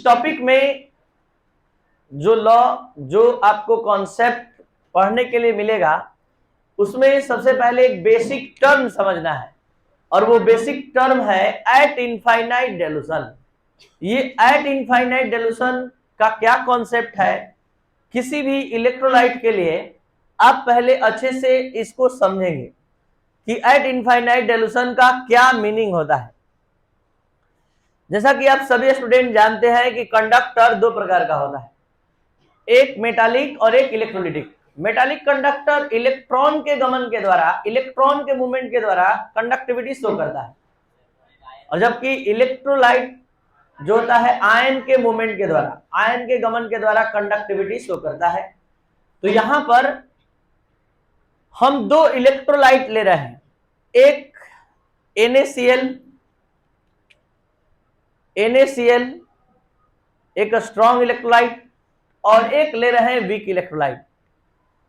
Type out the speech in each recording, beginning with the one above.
Topic में जो law जो आपको कॉन्सेप्ट पढ़ने के लिए मिलेगा उसमें सबसे पहले एक बेसिक टर्म समझना है और वो बेसिक टर्म है एट इनफाइनाइट डिल्यूशन। ये एट इनफाइनाइट डिल्यूशन का क्या कॉन्सेप्ट है, किसी भी इलेक्ट्रोलाइट के लिए आप पहले अच्छे से इसको समझेंगे कि एट इनफाइनाइट डिल्यूशन का क्या मीनिंग होता है। जैसा कि आप सभी स्टूडेंट जानते हैं कि कंडक्टर दो प्रकार का होता है, एक मेटालिक और एक इलेक्ट्रोलिटिक। मेटालिक कंडक्टर इलेक्ट्रॉन के गमन के द्वारा, इलेक्ट्रॉन के मूवमेंट के द्वारा कंडक्टिविटी शो करता है, और जबकि इलेक्ट्रोलाइट जो होता है आयन के मूवमेंट के द्वारा, आयन के गमन के द्वारा कंडक्टिविटी शो करता है। तो यहां पर हम दो इलेक्ट्रोलाइट ले रहे हैं, एक NaCl एक स्ट्रॉन्ग इलेक्ट्रोलाइट, और एक ले रहे हैं वीक इलेक्ट्रोलाइट।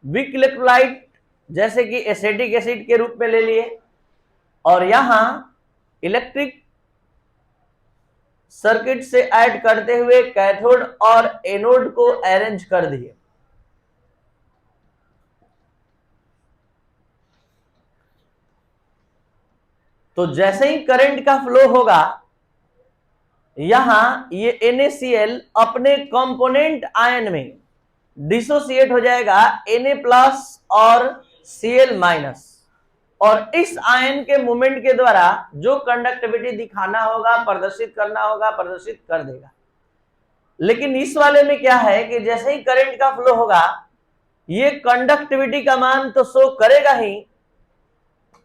वीक इलेक्ट्रोलाइट जैसे कि एसिटिक एसिड के रूप में ले लिए, और यहां इलेक्ट्रिक सर्किट से ऐड करते हुए कैथोड और एनोड को अरेंज कर दिए। तो जैसे ही करंट का फ्लो होगा, यहां ये NaCl अपने कंपोनेंट आयन में डिसोसिएट हो जाएगा Na+ और Cl-, और इस आयन के मूवमेंट के द्वारा जो कंडक्टिविटी दिखाना होगा, प्रदर्शित करना होगा, प्रदर्शित कर देगा। लेकिन इस वाले में क्या है कि जैसे ही करंट का फ्लो होगा, ये कंडक्टिविटी का मान तो शो करेगा ही,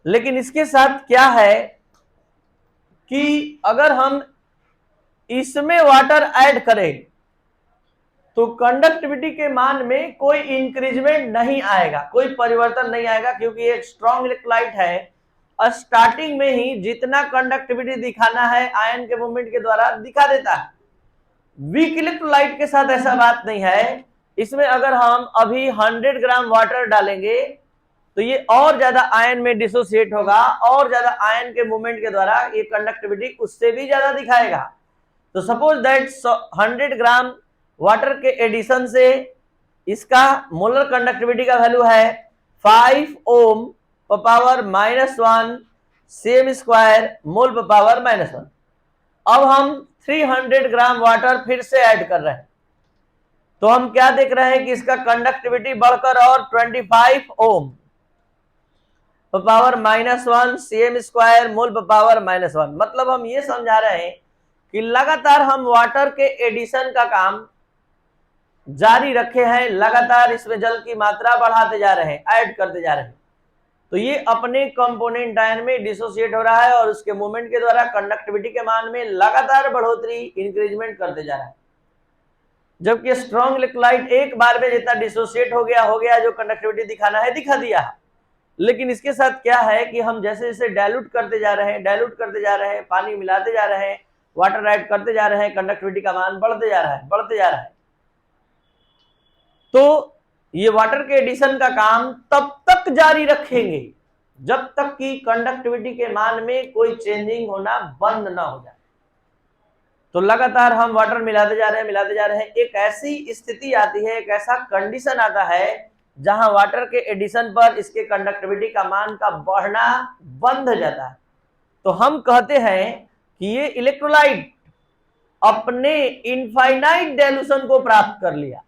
लेकिन इसके साथ क्या है कि अगर हम इसमें वाटर ऐड करें तो कंडक्टिविटी के मान में कोई इंक्रीजमेंट नहीं आएगा, कोई परिवर्तन नहीं आएगा, क्योंकि एक स्ट्रॉन्ग इलेक्ट्रोलाइट है और स्टार्टिंग में ही जितना कंडक्टिविटी दिखाना है आयन के मूवमेंट के द्वारा दिखा देता है। वीक इलेक्ट्रोलाइट के साथ ऐसा बात नहीं है। इसमें अगर हम अभी 100 ग्राम वाटर डालेंगे तो ये और ज्यादा आयन में डिसोसिएट होगा, और ज्यादा आयन के मूवमेंट के द्वारा ये कंडक्टिविटी उससे भी ज्यादा दिखाएगा। तो सपोज दैट 100 ग्राम वाटर के एडिशन से इसका मोलर कंडक्टिविटी का वैल्यू है 5 ओम पर पावर -1 Cm² मोल पर पावर -1। अब हम 300 ग्राम वाटर फिर से ऐड कर रहे हैं, तो हम क्या देख रहे हैं कि इसका कंडक्टिविटी बढ़कर और 25 ओम पर पावर -1 Cm² मोल पर पावर -1। मतलब हम ये समझा रहे हैं कि लगातार हम वाटर के एडिशन का काम जारी रखे हैं, लगातार इसमें जल की मात्रा बढ़ाते जा रहे हैं, ऐड करते जा रहे हैं। तो ये अपने कंपोनेंट आयन में डिसोसिएट हो रहा है और उसके मूवमेंट के द्वारा कंडक्टिविटी के मान में लगातार बढ़ोतरी, इंक्रीजमेंट करते जा रहा है। जबकि स्ट्रॉन्ग इलेक्ट्रोलाइट एक बार में जितना डिसोसिएट हो गया, जो कंडक्टिविटी दिखाना है दिखा दिया। लेकिन इसके साथ क्या है कि हम जैसे जैसे डाइल्यूट करते जा रहे हैं, पानी मिलाते जा रहे हैं, वाटर ऐड करते जा रहे हैं, कंडक्टिविटी का मान बढ़ते जा रहा है। तो ये वाटर के एडिशन का काम तब तक जारी रखेंगे जब तक कि कंडक्टिविटी के मान में कोई चेंजिंग होना बंद ना हो जाए। तो लगातार हम वाटर मिलाते जा रहे हैं। एक ऐसी स्थिति आती है, एक ऐसा कंडीशन आता है जहां वाटर के एडिशन पर इसके कंडक्टिविटी का मान का बढ़ना बंद हो जाता है। तो हम कहते हैं कि ये इलेक्ट्रोलाइट अपने इनफाइनाइट डाइल्यूशन को प्राप्त कर लिया।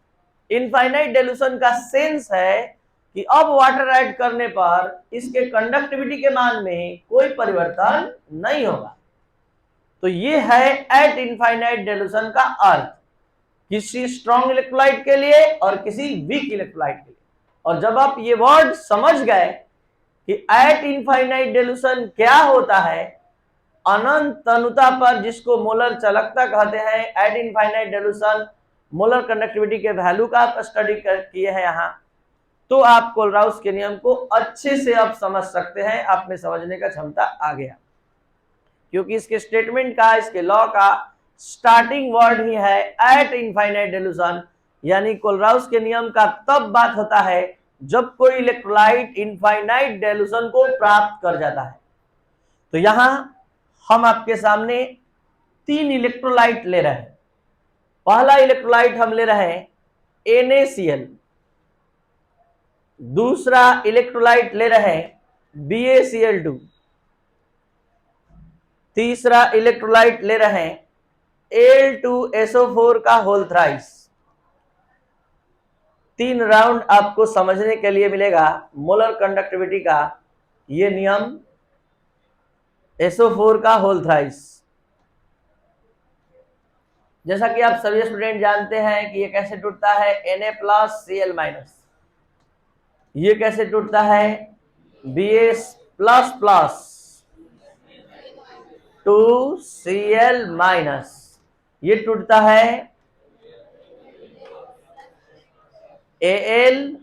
इनफाइनाइट डाइल्यूशन का सेंस है कि अब वाटर ऐड करने पर इसके कंडक्टिविटी के मान में कोई परिवर्तन नहीं होगा। तो ये है एट इनफाइनाइट डाइल्यूशन का अर्थ, किसी स्ट्रॉन्ग इलेक्ट्रोलाइट के लिए और किसी वीक इलेक्ट्रोलाइट के लिए। और जब आप ये वर्ड समझ गए कि एट इनफाइनाइट डाइल्यूशन क्या होता है, अनंत तनुता पर, जिसको मोलर चालकता कहते हैं, eight infinite dilution molar conductivity के वैल्यू का आप स्टडी किए हैं यहाँ, तो आप कोलराउस के नियम को अच्छे से आप समझ सकते हैं, आप में समझने का क्षमता आ गया। क्योंकि इसके स्टेटमेंट का, इसके लॉ का स्टार्टिंग वर्ड ही है एट इनफाइनाइट डाइल्यूशन, यानी कोलराउस के नियम का तब बात होता है जब कोई इलेक्ट्रोलाइट इनफाइनाइट डाइल्यूशन को प्राप्त कर जाता है। तो यहां हम आपके सामने 3 इलेक्ट्रोलाइट ले रहे हैं। पहला इलेक्ट्रोलाइट हम ले रहे हैं NaCl, दूसरा इलेक्ट्रोलाइट ले रहे हैं BaCl2, तीसरा इलेक्ट्रोलाइट ले रहे हैं Al2SO4 का होल थ्राइस। 3 राउंड आपको समझने के लिए मिलेगा मोलर कंडक्टिविटी का ये नियम, SO4 का होल थ्राइस। जैसा कि आप सभी स्टूडेंट जानते हैं कि ये कैसे टूटता है, Na+Cl-, ये कैसे टूटता है, Bs++ 2Cl-, ये टूटता है Al+++,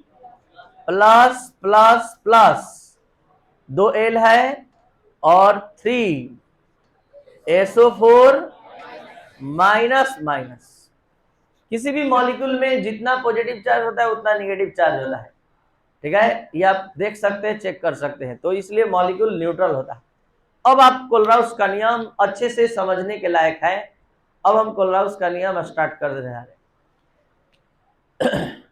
2 L है और 3SO4-। किसी भी मॉलिक्यूल में जितना पॉजिटिव चार्ज होता है उतना निगेटिव चार्ज होता है, ठीक है, ये आप देख सकते हैं, चेक कर सकते हैं, तो इसलिए मॉलिक्यूल न्यूट्रल होता है। अब आप कोलराउस का नियम अच्छे से समझने के लायक है। अब हम कोलराउस का नियम स्टार्ट कर देने जा रहे हैं।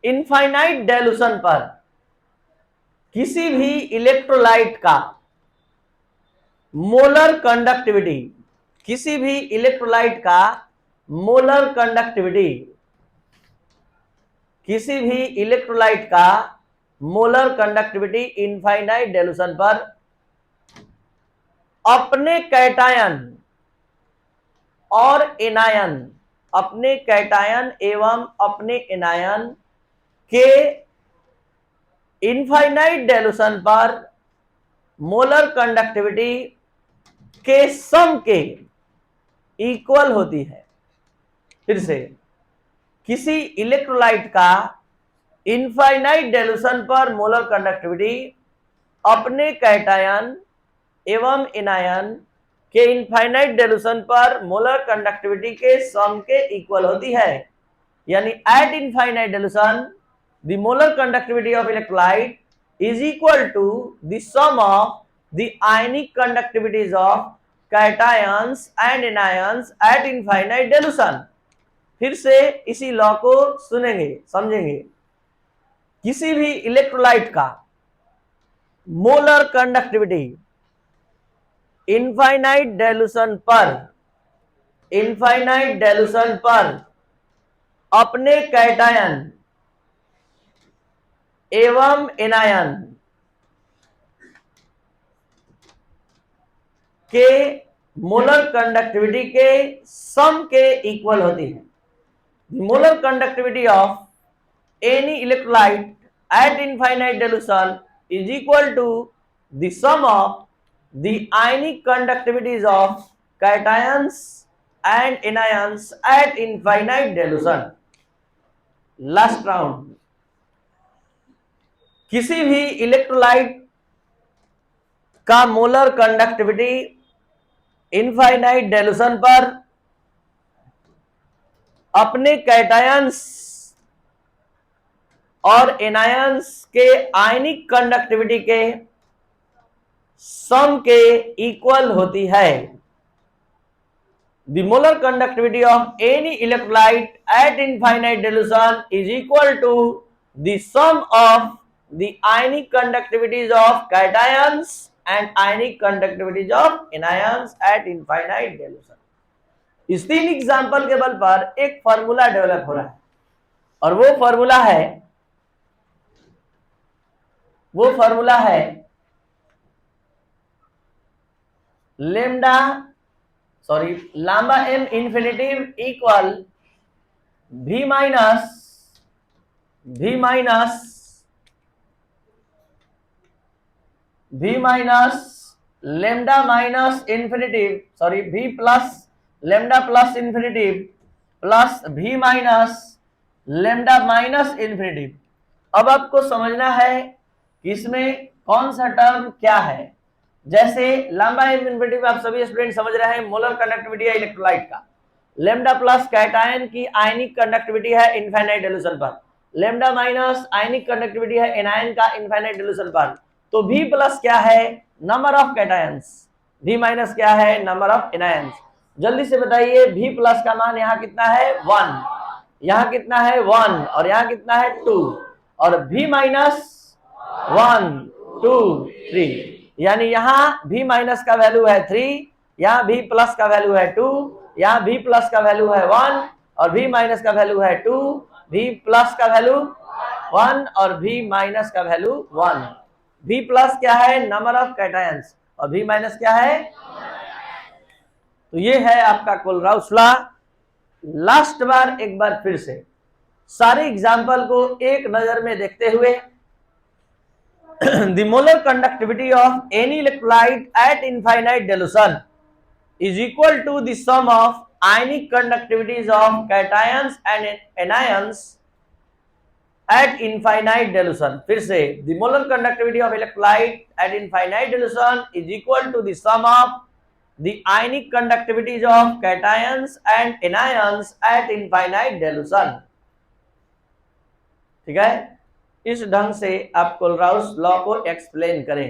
इनफाइनाइट डाइल्यूशन पर किसी भी इलेक्ट्रोलाइट का मोलर कंडक्टिविटी, किसी भी इलेक्ट्रोलाइट का मोलर कंडक्टिविटी, किसी भी इलेक्ट्रोलाइट का मोलर कंडक्टिविटी इनफाइनाइट डाइल्यूशन पर अपने कैटायन और एनायन, अपने कैटायन एवं अपने एनायन के इनफाइनाइट डाइल्यूशन पर मोलर कंडक्टिविटी के सम के इक्वल होती है। फिर से, किसी इलेक्ट्रोलाइट का इनफाइनाइट डाइल्यूशन पर मोलर कंडक्टिविटी अपने कैटायन एवं एनायन के इनफाइनाइट डाइल्यूशन पर मोलर कंडक्टिविटी के सम के इक्वल होती है। यानी eight infinite dilution the molar conductivity of electrolyte is equal to the sum of the ionic conductivities of cations and anions at infinite dilution। फिर से इसी लॉ को सुनेंगे, समझेंगे। किसी भी इलेक्ट्रोलाइट का मोलर कंडक्टिविटी इनफाइनाइट डाइल्यूशन पर अपने कैटायन एवं एनायन के मोलर कंडक्टिविटी के सम के इक्वल होती है। The molar conductivity of any electrolyte at infinite dilution is equal to the sum of the ionic conductivities of cations and anions at infinite dilution। Last round, किसी भी electrolyte का molar conductivity infinite dilution पर अपने cations और anions के आयनिक conductivity के सम के equal होती है। The molar conductivity of any electrolyte at infinite dilution is equal to the sum of the ionic conductivities of cations and ionic conductivities of anions at infinite dilution। इस 3 example के बल पर एक formula develop हो रहा है और वो फॉर्मूला है lambda m infinity equal v minus lambda minus infinity, v plus lambda plus infinity plus v minus lambda minus infinity. अब आपको समझना है कि इसमें कौन सा टर्म क्या है। जैसे लैम्बा एम इंफिनिटिव आप सभी स्टूडेंट समझ रहे हैं, मोलर कंडक्टिविटी है इलेक्ट्रोलाइट का। लेमडा प्लस कैटायन की आयनिक कंडक्टिविटी है इनफाइनाइट डाइल्यूशन पर। लेमडा माइनस आयनिक कंडक्टिविटी है एनायन का इनफाइनाइट डाइल्यूशन पर। तो v प्लस क्या है, number of cations, v minus क्या है, नंबर ऑफ एनायंस। जल्दी से बताइए, V प्लस का मान यहाँ कितना है 1, यहाँ कितना है 1 और यहाँ कितना है 2, और V माइनस 1 2 3, यानी यहाँ V माइनस का वैल्यू है 3, यहाँ V प्लस का वैल्यू है 2, यहाँ V प्लस का वैल्यू है 1 और V माइनस का वैल्यू है 2, V प्लस का वैल्यू 1 और V माइनस का वैल्यू 1। V प्लस क्या है, नंबर ऑफ कैटायंस, और V माइनस क्या है। तो ये है आपका कोलराउस लॉ। लास्ट बार एक बार फिर से सारे एग्जाम्पल को एक नजर में देखते हुए, the molar conductivity of any electrolyte at infinite dilution is equal to the sum of ionic conductivities of cations and anions at infinite dilution। फिर से, the molar conductivity of electrolyte at infinite dilution is equal to the sum of the ionic conductivities of cations and anions at infinite dilution। ठीक है, इस ढंग से आप Kohlrausch law को explain करें।